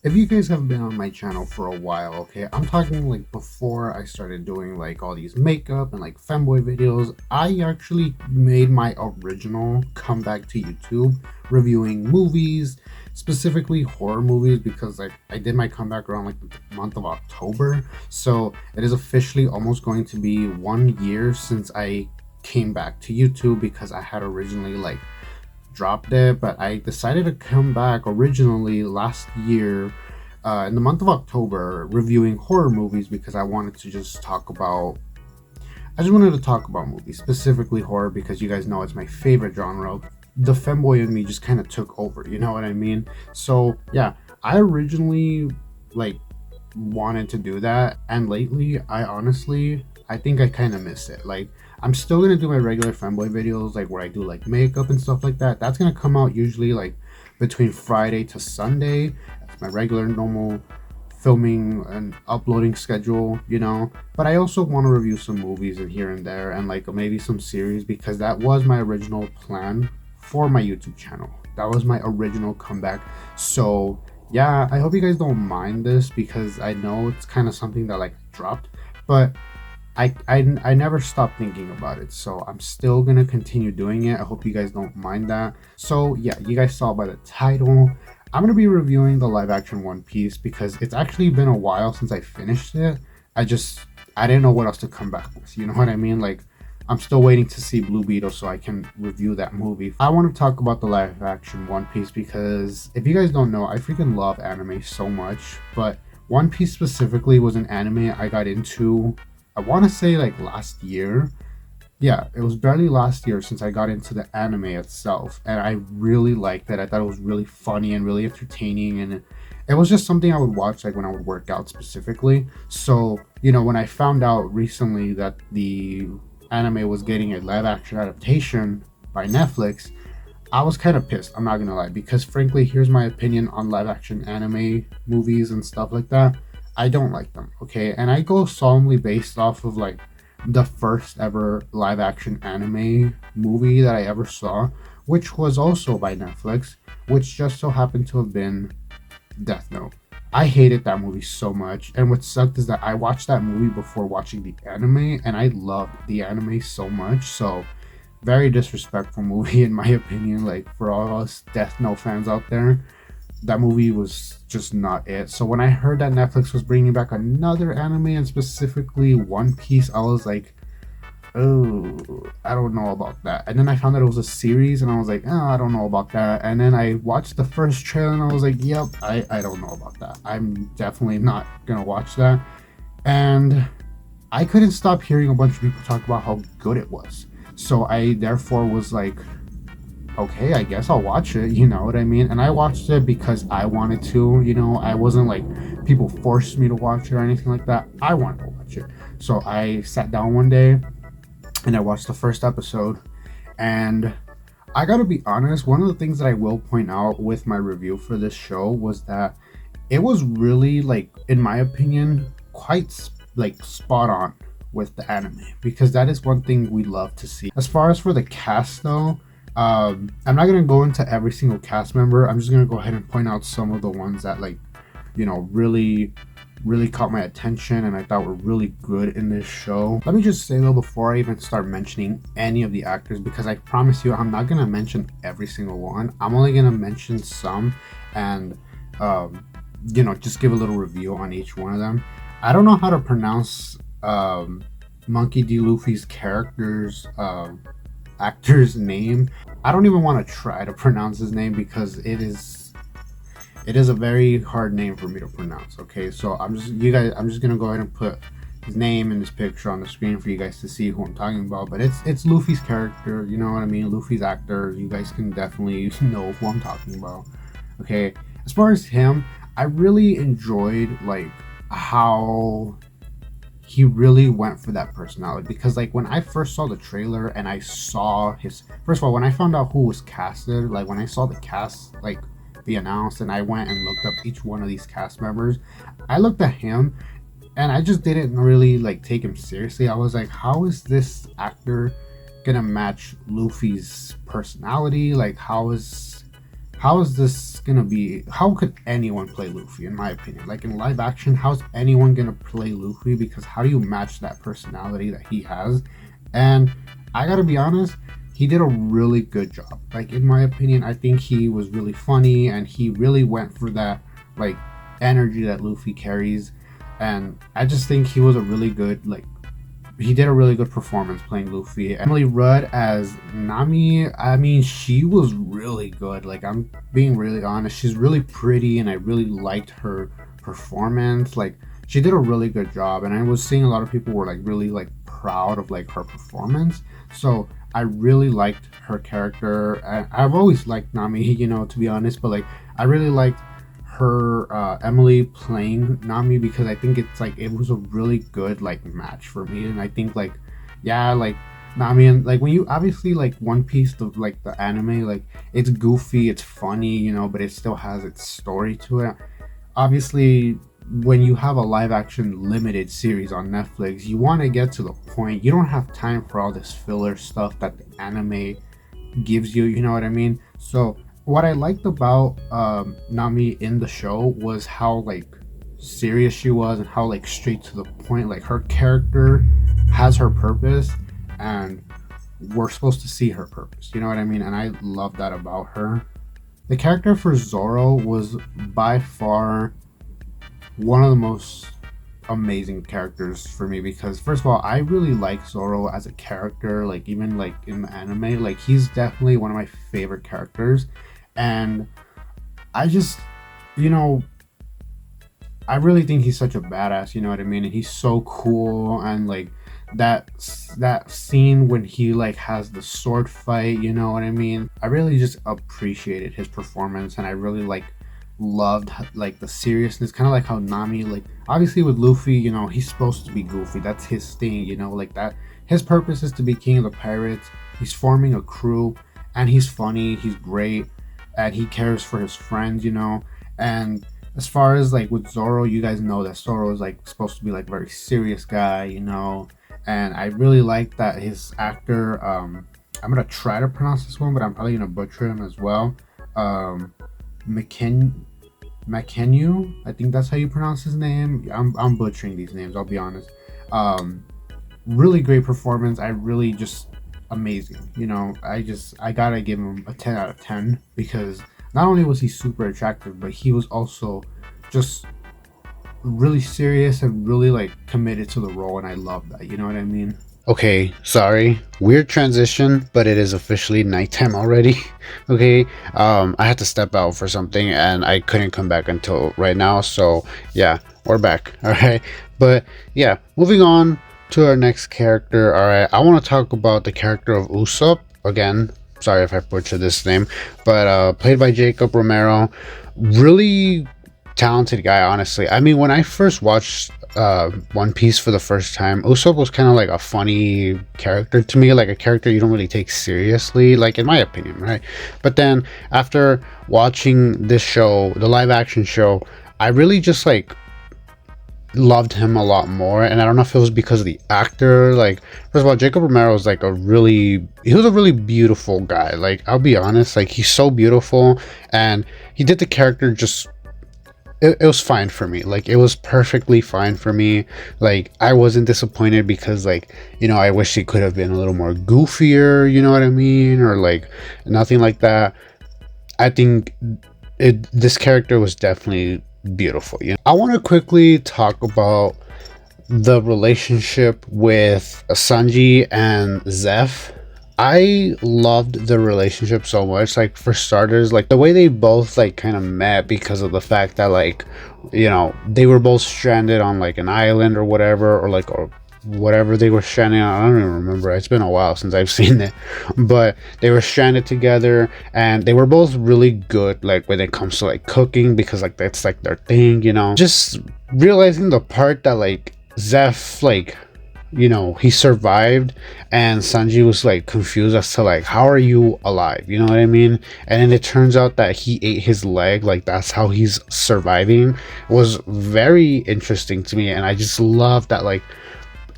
If you guys have been on my channel for a while, okay, I'm talking like before I started doing like all these makeup and like femboy videos, I actually made my original comeback to YouTube reviewing movies, specifically horror movies, because I did my comeback around like the month of October. So it is officially almost going to be 1 year since I came back to YouTube because I had originally like dropped it, but I decided to come back originally last year in the month of October reviewing horror movies because I wanted to just talk about. I just wanted to talk about movies, specifically horror, because you guys know it's my favorite genre. The femboy in me just kind of took over, you know what I mean? So yeah, I originally like wanted to do that, and lately I think I kind of miss it. Like, I'm still gonna do my regular femboy videos, like where I do like makeup and stuff like that. That's gonna come out usually like between Friday to Sunday. That's my regular normal filming and uploading schedule, you know. But I also want to review some movies and here and there, and like maybe some series, because that was my original plan for my YouTube channel. That was my original comeback. So yeah, I hope you guys don't mind this, because I know it's kind of something that like dropped, but I never stopped thinking about it, so I'm still gonna continue doing it. I hope you guys don't mind that. So yeah, you guys saw by the title, I'm gonna be reviewing the live action One Piece because it's actually been a while since I finished it. I didn't know what else to come back with, you know what I mean? Like, I'm still waiting to see Blue Beetle so I can review that movie. I want to talk about the live action One Piece because if you guys don't know, I freaking love anime so much, but One Piece specifically was an anime I got into, I want to say like last year. Yeah, it was barely last year since I got into the anime itself, and I really liked it. I thought it was really funny and really entertaining, and it was just something I would watch like when I would work out specifically. So, you know, when I found out recently that the anime was getting a live action adaptation by Netflix, I was kind of pissed. I'm not gonna lie, because frankly, here's my opinion on live action anime movies and stuff like that. I don't like them, okay? And I go solemnly based off of like the first ever live action anime movie that I ever saw, which was also by Netflix, which just so happened to have been Death Note. I hated that movie so much, and what sucked is that I watched that movie before watching the anime, and I loved the anime so much. So, very disrespectful movie in my opinion. Like, for all us Death Note fans out there, that movie was just not it. So when I heard that Netflix was bringing back another anime, and specifically One Piece, I was like, oh, I don't know about that. And then I found that it was a series, and I was like, oh, I don't know about that. And then I watched the first trailer, and I was like, yep, I don't know about that. I'm definitely not gonna watch that. And I couldn't stop hearing a bunch of people talk about how good it was. So I therefore was like, okay, I guess I'll watch it, you know what I mean? And I watched it because I wanted to, you know, I wasn't like people forced me to watch it or anything like that. I wanted to watch it. So I sat down one day and I watched the first episode, and I gotta be honest, one of the things that I will point out with my review for this show was that it was really, like, in my opinion, quite like spot on with the anime, because that is one thing we love to see. As far as for the cast though, I'm not gonna go into every single cast member. I'm just gonna go ahead and point out some of the ones that, like, you know, really caught my attention and I thought were really good in this show. Let me just say though, before I even start mentioning any of the actors, because I promise you I'm not gonna mention every single one. I'm only gonna mention some, and you know, just give a little review on each one of them. I don't know how to pronounce Monkey D. Luffy's character's actor's name. I don't even want to try to pronounce his name because it is a very hard name for me to pronounce. Okay, so I'm just gonna go ahead and put his name and his picture on the screen for you guys to see who I'm talking about. But it's Luffy's character, you know what I mean? Luffy's actor. You guys can definitely know who I'm talking about. Okay, as far as him, I really enjoyed like how he really went for that personality, because like when I first saw the trailer and I saw his, first of all, when I found out who was casted, like when I saw the cast like be announced and I went and looked up each one of these cast members, I looked at him and I just didn't really like take him seriously. I was like, how is this actor gonna match Luffy's personality? Like, how is this gonna be? How could anyone play Luffy? In my opinion, like in live action, how's anyone gonna play Luffy? Because how do you match that personality that he has? And I gotta be honest, he did a really good job. Like in my opinion, I think he was really funny, and he really went for that like energy that Luffy carries. And I just think he was a really good like he did a really good performance playing Luffy. Emily Rudd as Nami, I mean, she was really good. Like, I'm being really honest, she's really pretty, and I really liked her performance. Like, she did a really good job, and I was seeing a lot of people were like really like proud of like her performance. So I really liked her character. I've always liked Nami, you know, to be honest, but like I really liked her Emily playing Nami, because I think it's like it was a really good like match for me. And I think like, yeah, like Nami, and like when you obviously like One Piece, the like the anime, like it's goofy, it's funny, you know, but it still has its story to it. Obviously, when you have a live action limited series on Netflix, you want to get to the point. You don't have time for all this filler stuff that the anime gives you, you know what I mean? So what I liked about Nami in the show was how like serious she was, and how like straight to the point. Like her character has her purpose, and we're supposed to see her purpose, you know what I mean? And I love that about her. The character for Zoro was by far one of the most amazing characters for me, because first of all, I really like Zoro as a character. Like even like in the anime, like he's definitely one of my favorite characters. And I just, you know, I really think he's such a badass, you know what I mean? And he's so cool. And like that scene when he like has the sword fight, you know what I mean? I really just appreciated his performance, and I really like loved like the seriousness, kind of like how Nami, like obviously with Luffy, you know, he's supposed to be goofy, that's his thing, you know, like that his purpose is to be king of the pirates. He's forming a crew, and he's funny, he's great, and he cares for his friends, you know. And as far as like with Zoro, you guys know that Zoro is like supposed to be like very serious guy, you know. And I really like that his actor, I'm gonna try to pronounce this one, but I'm probably gonna butcher him as well. McKenyu, I think that's how you pronounce his name. I'm butchering these names, I'll be honest. Really great performance. I really just amazing, you know. I gotta give him a 10 out of 10, because not only was he super attractive, but he was also just really serious and really like committed to the role, and I love that, you know what I mean? Okay, sorry, weird transition, but it is officially nighttime already. Okay, I had to step out for something, and I couldn't come back until right now, so yeah, we're back. All right, but yeah, moving on to our next character. All right, I want to talk about the character of Usopp. Again, sorry if I butchered this name, but played by Jacob Romero. Really talented guy, honestly. I mean, when I first watched One Piece for the first time, Usopp was kind of like a funny character to me, like a character you don't really take seriously, like in my opinion, right? But then after watching this show, the live action show, I really just like loved him a lot more. And I don't know if it was because of the actor. Like, first of all, Jacob Romero was like he was a really beautiful guy. Like, I'll be honest, like he's so beautiful, and he did the character just it was fine for me. Like, it was perfectly fine for me. Like, I wasn't disappointed, because like, you know, I wish he could have been a little more goofier, you know what I mean, or like nothing like that. I think this character was definitely beautiful, you know. I want to quickly talk about the relationship with Sanji and Zeph. I loved the relationship so much. Like, for starters, like the way they both like kind of met, because of the fact that, like, you know, they were both stranded on like an island or whatever, or whatever they were stranded on. I don't even remember. It's been a while since I've seen it, but they were stranded together, and they were both really good, like when it comes to like cooking, because like that's like their thing, you know. Just realizing the part that like Zeph, like, you know, he survived, and Sanji was like confused as to like, how are you alive, you know what I mean? And then it turns out that he ate his leg, like that's how he's surviving. It was very interesting to me, and I just love that like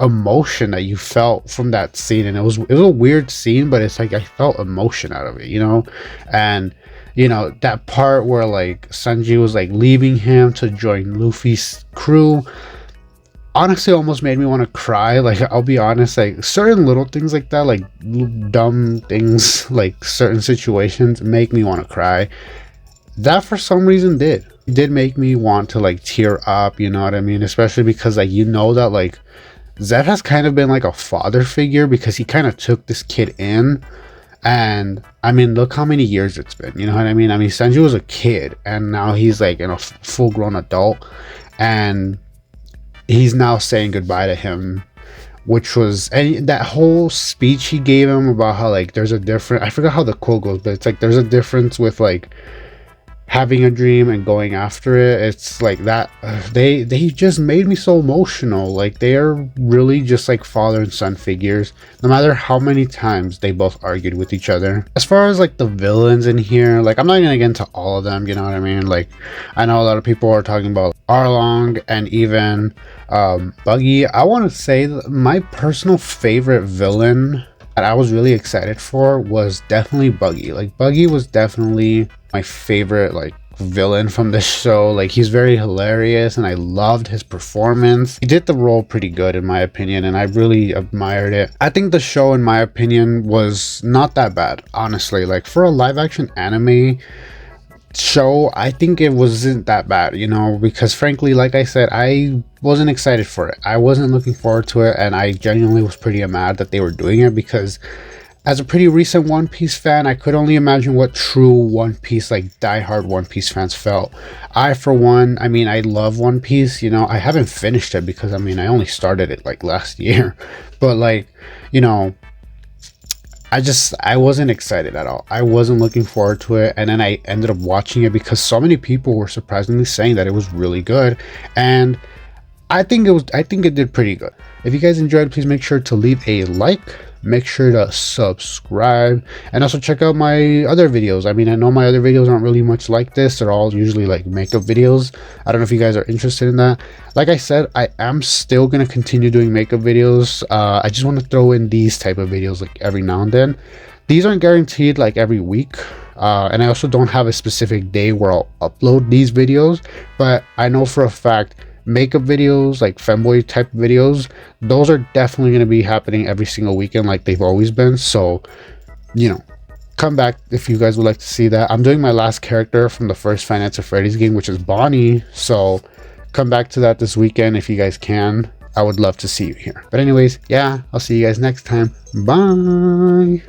emotion that you felt from that scene. And it was a weird scene, but it's like I felt emotion out of it, you know. And you know, that part where like Sanji was like leaving him to join Luffy's crew, honestly almost made me want to cry. Like, I'll be honest, like certain little things like that, like dumb things, like certain situations make me want to cry. That for some reason did make me want to like tear up, you know what I mean? Especially because like, you know, that like Zed has kind of been like a father figure, because he kind of took this kid in. And I mean, look how many years it's been, you know what I mean? I mean, Sanji was a kid and now he's like, you know, full grown adult, and he's now saying goodbye to him, which was, and that whole speech he gave him about how like there's a different, I forgot how the quote goes, but it's like there's a difference with like having a dream and going after it. It's like that, they just made me so emotional. Like, they are really just like father and son figures, no matter how many times they both argued with each other. As far as like the villains in here, like I'm not gonna get into all of them, you know what I mean? Like, I know a lot of people are talking about Arlong and even Buggy. I want to say that my personal favorite villain that I was really excited for was definitely Buggy. Like, Buggy was definitely my favorite like villain from this show. Like, he's very hilarious and I loved his performance. He did the role pretty good in my opinion, and I really admired it. I think the show, in my opinion, was not that bad, honestly. Like, for a live action anime show, I think it wasn't that bad, you know, because frankly, like I said, I wasn't excited for it. I wasn't looking forward to it, and I genuinely was pretty mad that they were doing it, because as a pretty recent One Piece fan, I could only imagine what true One Piece, like diehard One Piece fans felt. I, for one, I mean, I love One Piece, you know. I haven't finished it because, I mean, I only started it like last year, but like, you know, I wasn't excited at all. I wasn't looking forward to it, and then I ended up watching it because so many people were surprisingly saying that it was really good, and I think it did pretty good. If you guys enjoyed, please make sure to leave a like, make sure to subscribe, and also check out my other videos. I mean, I know my other videos aren't really much like this. They're all usually like makeup videos. I don't know if you guys are interested in that. Like I said, I am still gonna continue doing makeup videos. I just want to throw in these type of videos like every now and then. These aren't guaranteed like every week, and I also don't have a specific day where I'll upload these videos, but I know for a fact makeup videos, like femboy type videos, those are definitely going to be happening every single weekend like they've always been. So, you know, come back if you guys would like to see that. I'm doing my last character from the first Five Nights at Freddy's game, which is Bonnie, so come back to that this weekend if you guys can. I would love to see you here. But anyways, yeah, I'll see you guys next time. Bye.